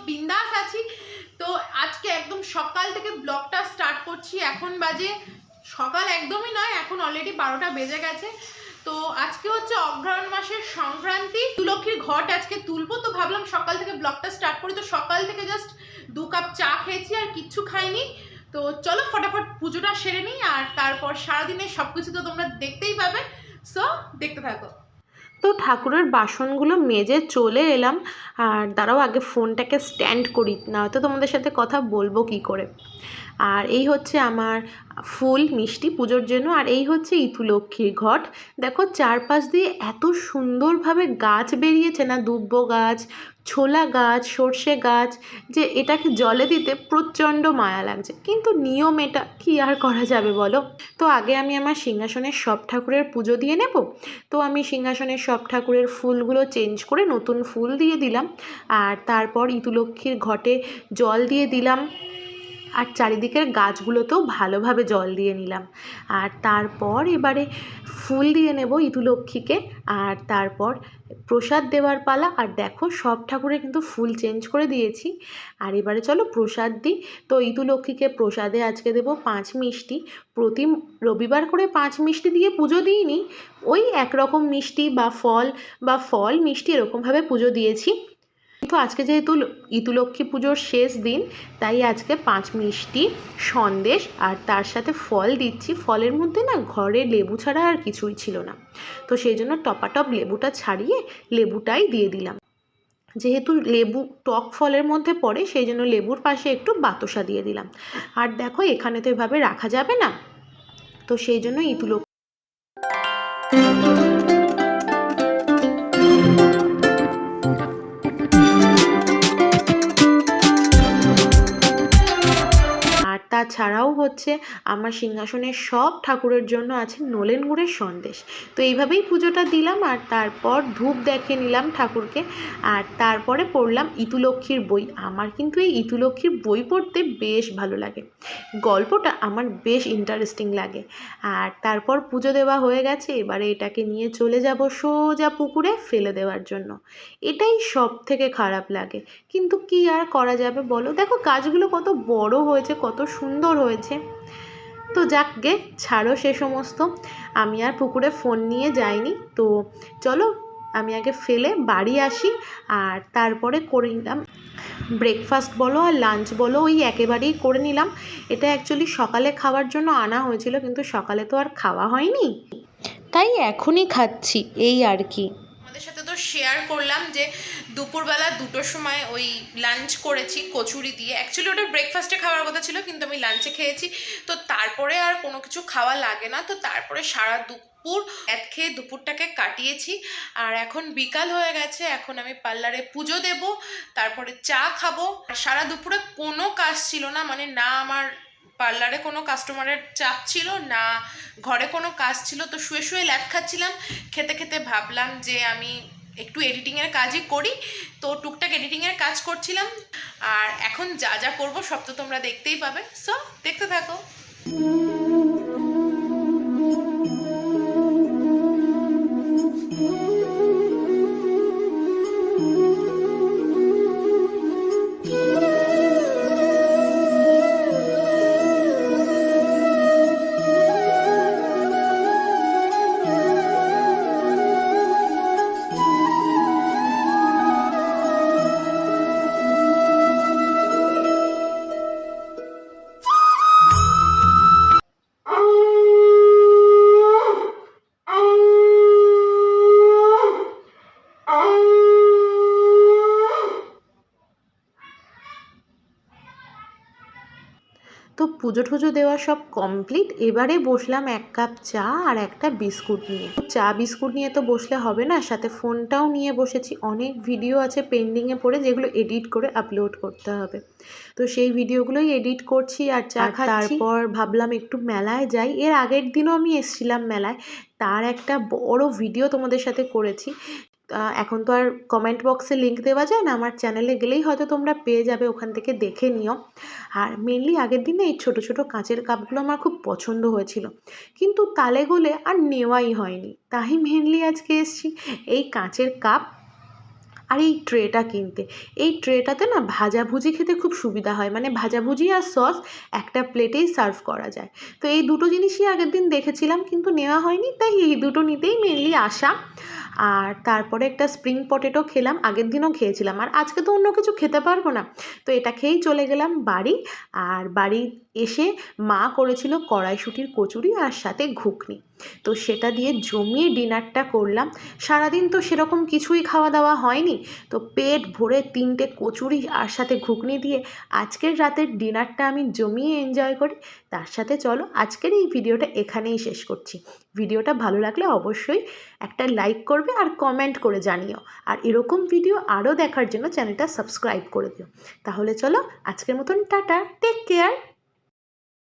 বিন্দাস আছি। তো আজকে একদম সকাল থেকে ব্লগটা স্টার্ট করছি। এখন বাজে সকাল একদমই নয়, এখন অলরেডি 12টা বেজে গেছে। তো আজকে হচ্ছে অগ্রহায়ণ মাসের সংক্রান্তি, তুলক্ষীর ঘট আজকে তুলবো। তো ভাবলাম সকাল থেকে ব্লগটা স্টার্ট করি। তো সকাল থেকে জাস্ট 2 কাপ চা খেয়েছি, আর কিচ্ছু খাইনি। তো চলো ফটাফট পুজোটা সেরে নিই, আর তারপর সারাদিনের সব কিছু তো তোমরা দেখতেই পাবে। সো দেখতে থাকো। তো ঠাকুরের বাসনগুলো মেজে চলে এলাম। আর দাঁড়াও আগে ফোনটাকে স্ট্যান্ড করি, না হয়তো তোমাদের সাথে কথা বলবো কি করে। আর এই হচ্ছে আমার ফুল মিষ্টি পুজোর জন্য, আর এই হচ্ছে ইতুলক্ষ্মীর ঘট। দেখো চারপাশ দিয়ে এত সুন্দরভাবে গাছ বেরিয়েছে না, দুব্বো গাছ, ছোলা গাছ, সর্ষে গাছ, যে এটাকে জলে দিতে প্রচণ্ড মায়া লাগছে। কিন্তু নিয়ম এটা, কি আর করা যাবে বলো। তো আগে আমি আমার সিংহাসনের সব ঠাকুরের পুজো দিয়ে নেব। তো আমি সিংহাসনের সব ঠাকুরের ফুলগুলো চেঞ্জ করে নতুন ফুল দিয়ে দিলাম। আর তারপর ইতুলক্ষ্মীর ঘটে জল দিয়ে দিলাম, আর চারিদিকের গাছগুলোতেও ভালোভাবে জল দিয়ে নিলাম। আর তারপর এবারে ফুল দিয়ে নেব ইতুলক্ষ্মীকে, আর তারপর প্রসাদ দেওয়ার পালা। আর দেখো সব ঠাকুরে কিন্তু ফুল চেঞ্জ করে দিয়েছি। আর এবারে চলো প্রসাদ দিই। তো ইতুলক্ষ্মীকে প্রসাদে আজকে দেবো 5 মিষ্টি। প্রতি রবিবার করে 5 মিষ্টি দিয়ে পুজো দিইনি, ওই একরকম মিষ্টি বা ফল মিষ্টি এরকমভাবে পুজো দিয়েছি। কিন্তু আজকে যেহেতু ইতুলক্ষ্মী পুজোর শেষ দিন, তাই আজকে 5 মিষ্টি, সন্দেশ আর তার সাথে ফল দিচ্ছি। ফলের মধ্যে না ঘরে লেবু ছাড়া আর কিছুই ছিল না, তো সেই জন্য টপাটপ লেবুটা ছাড়িয়ে লেবুটাই দিয়ে দিলাম। যেহেতু লেবু টক ফলের মধ্যে পড়ে, সেই জন্য লেবুর পাশে একটু বাতাসা দিয়ে দিলাম। আর দেখো এখানে তো এভাবে রাখা যাবে না, তো সেই জন্য ইতুলক্ষ্মী তাছাড়াও হচ্ছে আমার সিংহাসনের সব ঠাকুরের জন্য আছে নলেন গুড়ের সন্দেশ। তো এইভাবেই পুজোটা দিলাম, আর তারপর ধূপ দেখে নিলাম ঠাকুরকে। আর তারপরে পড়লাম ইতুলক্ষ্মীর বই। আমার কিন্তু এই ইতুলক্ষ্মীর বই পড়তে বেশ ভালো লাগে, গল্পটা আমার বেশ ইন্টারেস্টিং লাগে। আর তারপর পুজো দেওয়া হয়ে গেছে, এবারে এটাকে নিয়ে চলে যাব সোজা পুকুরে ফেলে দেওয়ার জন্য। এটাই সব থেকে খারাপ লাগে, কিন্তু কি আর করা যাবে বলো। দেখো গাছগুলো কত বড় হয়েছে, কত সুন্দর হয়েছে। তো যাক গে, ছাড়ো সে সমস্ত। আমি আর পুকুরে ফোন নিয়ে যাইনি। তো চলো আমি আগে ফেলে বাড়ি আসি, আর তারপরে করে নিলাম ব্রেকফাস্ট বলো আর লাঞ্চ বলো, ওই একেবারেই করে নিলাম। এটা অ্যাকচুয়ালি সকালে খাওয়ার জন্য আনা হয়েছিল, কিন্তু সকালে তো আর খাওয়া হয়নি, তাই এখনই খাচ্ছি, এই আর কি। আমাদের সাথে তো শেয়ার করলাম যে দুপুরবেলা 2টোর সময় ওই লাঞ্চ করেছি কচুরি দিয়ে। অ্যাকচুয়ালি ওটা ব্রেকফাস্টে খাওয়ার কথা ছিল, কিন্তু আমি লাঞ্চে খেয়েছি। তো তারপরে আর কোনো কিছু খাওয়া লাগে না। তো তারপরে সারা দুপুর এক খেয়ে দুপুরটাকে কাটিয়েছি। আর এখন বিকাল হয়ে গেছে, এখন আমি পার্লারে পুজো দেব, তারপরে চা খাবো। সারা দুপুরে কোনো কাজ ছিল না, মানে না আমার পার্লারে কোনো কাস্টমারের চাপ ছিল, না ঘরে কোনো কাজ ছিল। তো শুয়ে শুয়ে ল্যাদ খাচ্ছিলাম, খেতে খেতে ভাবলাম যে আমি একটু এডিটিংয়ের কাজই করি। তো টুকটাক এডিটিংয়ের কাজ করছিলাম। আর এখন যা যা করবো সব তো তোমরা দেখতেই পাবে, সো দেখতে থাকো। তো পুজো টুজো দেওয়া সব কমপ্লিট। এবারে বসলাম 1 কাপ চা আর একটা বিস্কুট নিয়ে। চা বিস্কুট নিয়ে তো বসলে হবে না, সাথে ফোনটাও নিয়ে বসেছি। অনেক ভিডিও আছে পেন্ডিংয়ে পড়ে, যেগুলো এডিট করে আপলোড করতে হবে। তো সেই ভিডিওগুলোই এডিট করছি আর চা খাচ্ছি। তারপর ভাবলাম একটু মেলায় যাই। এর আগের দিনও আমি এসেছিলাম মেলায়, তার একটা বড় ভিডিও তোমাদের সাথে করেছি। এখন তো আর কমেন্ট বক্সে লিঙ্ক দেওয়া যায় না, আমার চ্যানেলে গেলেই হয়তো তোমরা পেয়ে যাবে, ওখান থেকে দেখে নিও। আর মেনলি আগের দিনে এই ছোট ছোট কাঁচের কাপগুলো আমার খুব পছন্দ হয়েছিল, কিন্তু তালে গোলে আর নেওয়াই হয়নি। তাই মেনলি আজকে এসেছি এই কাঁচের কাপ আর এই ট্রেটা কিনতে। এই ট্রেটাতে না ভাজাভুজি খেতে খুব সুবিধা হয়, মানে ভাজাভুজি আর সস একটা প্লেটেই সার্ভ করা যায়। তো এই দুটো জিনিসই আগের দিন দেখেছিলাম কিন্তু নেওয়া হয়নি, তাই এই দুটো নিতেই মেনলি আসা। আর তারপরে একটা স্প্রিং পটেটো খেলাম, আগের দিনও খেয়েছিলাম, আর আজকে তো অন্য কিছু খেতে পারবো না, তো এটা খেয়েই চলে গেলাম বাড়ি। আর বাড়ি এসে মা করেছিল কড়াইশুঁটির কচুরি আর সাথে ঘুগনি, তো সেটা দিয়ে জমিয়ে ডিনারটা করলাম। সারাদিন তো সেরকম কিছুই খাওয়া দাওয়া হয়নি, তো পেট ভরে 3টে কচুরি আর সাথে ঘুগনি দিয়ে আজকের রাতের ডিনারটা আমি জমিয়ে এনজয় করি। তার সাথে চলো আজকের এই ভিডিওটা এখানেই শেষ করছি। ভিডিওটা ভালো লাগলে অবশ্যই একটা লাইক করবে আর কমেন্ট করে জানিও, আর এরকম ভিডিও আরও দেখার জন্য চ্যানেলটা সাবস্ক্রাইব করে দিও। তাহলে চলো আজকের মতন টাটা, টেক কেয়ার।